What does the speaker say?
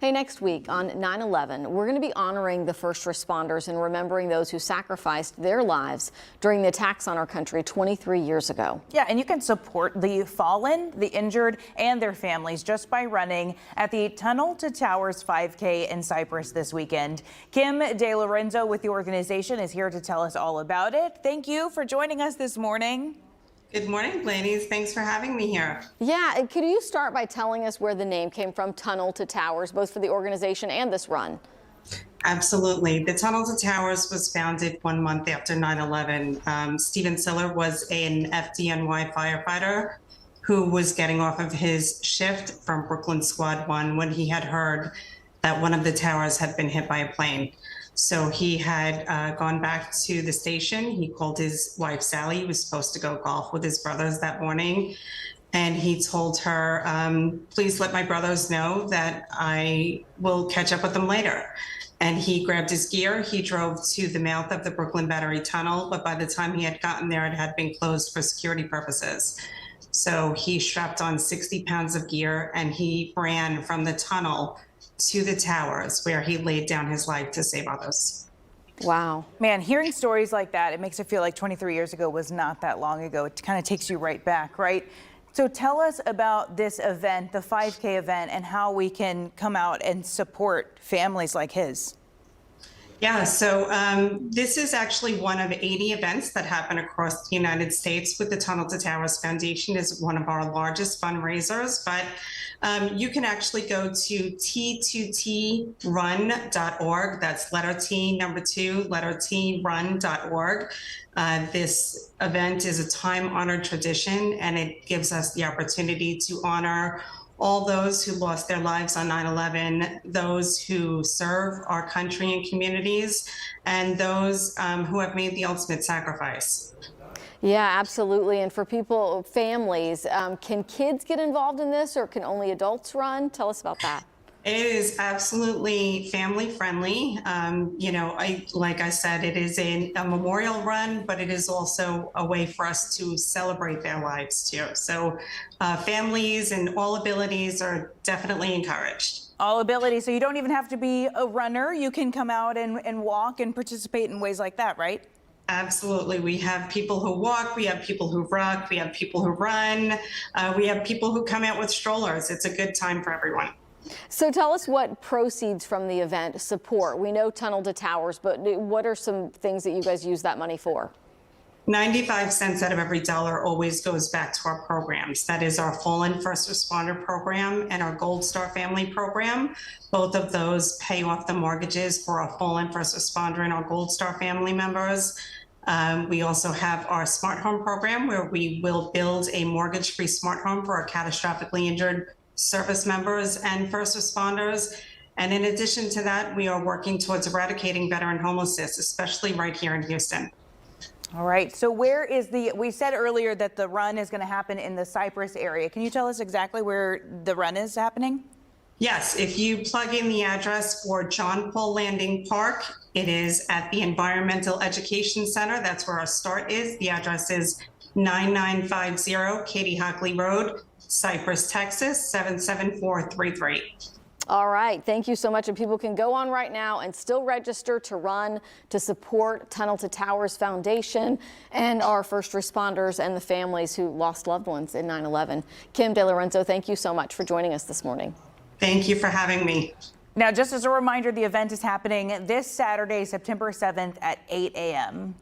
Hey, next week on 9/11, we're going to be honoring the first responders and remembering those who sacrificed their lives during the attacks on our country 23 years ago. Yeah, and you can support the fallen, the injured, and their families just by running at the Tunnel to Towers 5K in Cypress this weekend. Kim De Lorenzo with the organization is here to tell us all about it. Thank you for joining us this morning. Good morning, ladies. Thanks for having me here. Yeah, could you start by telling us where the name came from, Tunnel to Towers, both for the organization and this run? Absolutely. The Tunnel to Towers was founded 1 month after 9/11. Stephen Siller was an FDNY firefighter who was getting off of his shift from Brooklyn Squad 1 when he had heard that one of the towers had been hit by a plane. So he had gone back to the station. He called his wife, Sally. He was supposed to go golf with his brothers that morning. And he told her, please let my brothers know that I will catch up with them later. And he grabbed his gear. He drove to the mouth of the Brooklyn Battery Tunnel. But by the time he had gotten there, it had been closed for security purposes. So he strapped on 60 pounds of gear and he ran from the tunnel to the towers where he laid down his life to save others. Wow. Man, hearing stories like that, it makes it feel like 23 years ago was not that long ago. It kind of takes you right back, right? So tell us about this event, the 5K event, and how we can come out and support families like his. Yeah, so this is actually one of 80 events that happen across the United States with the Tunnel to Towers Foundation is one of our largest fundraisers, but you can actually go to t2trun.org. That's letter T, number 2, letter T, run.org. This event is a time-honored tradition, and it gives us the opportunity to honor all those who lost their lives on 9/11, those who serve our country and communities, and those who have made the ultimate sacrifice. Yeah, absolutely. And for people, families, can kids get involved in this or can only adults run? Tell us about that. It is absolutely family friendly. Like I said, it is a memorial run, but it is also a way for us to celebrate their lives too. So families and all abilities are definitely encouraged. All abilities, so you don't even have to be a runner. You can come out and walk and participate in ways like that, right? Absolutely. We have people who walk, we have people who rock, we have people who run, we have people who come out with strollers. It's a good time for everyone. So tell us what proceeds from the event support. We know Tunnel to Towers, but what are some things that you guys use that money for? 95 cents out of every dollar always goes back to our programs. That is our Fallen First Responder program and our Gold Star Family program. Both of those pay off the mortgages for our Fallen First Responder and our Gold Star family members. We also have our Smart Home program where we will build a mortgage-free smart home for our catastrophically injured service members and first responders. And in addition to that, we are working towards eradicating veteran homelessness, especially right here in Houston. All right. So where is we said earlier that the run is going to happen in the Cypress area. Can you tell us exactly where the run is happening? Yes, if you plug in the address for John Paul Landing Park, it is at the Environmental Education Center. That's where our start is. The address is 9950 Katie Hockley Road, Cypress, Texas, 77433. All right. Thank you so much. And people can go on right now and still register to run to support Tunnel to Towers Foundation and our first responders and the families who lost loved ones in 9/11. Kim De Lorenzo, thank you so much for joining us this morning. Thank you for having me. Now, just as a reminder, the event is happening this Saturday, September 7th at 8 a.m.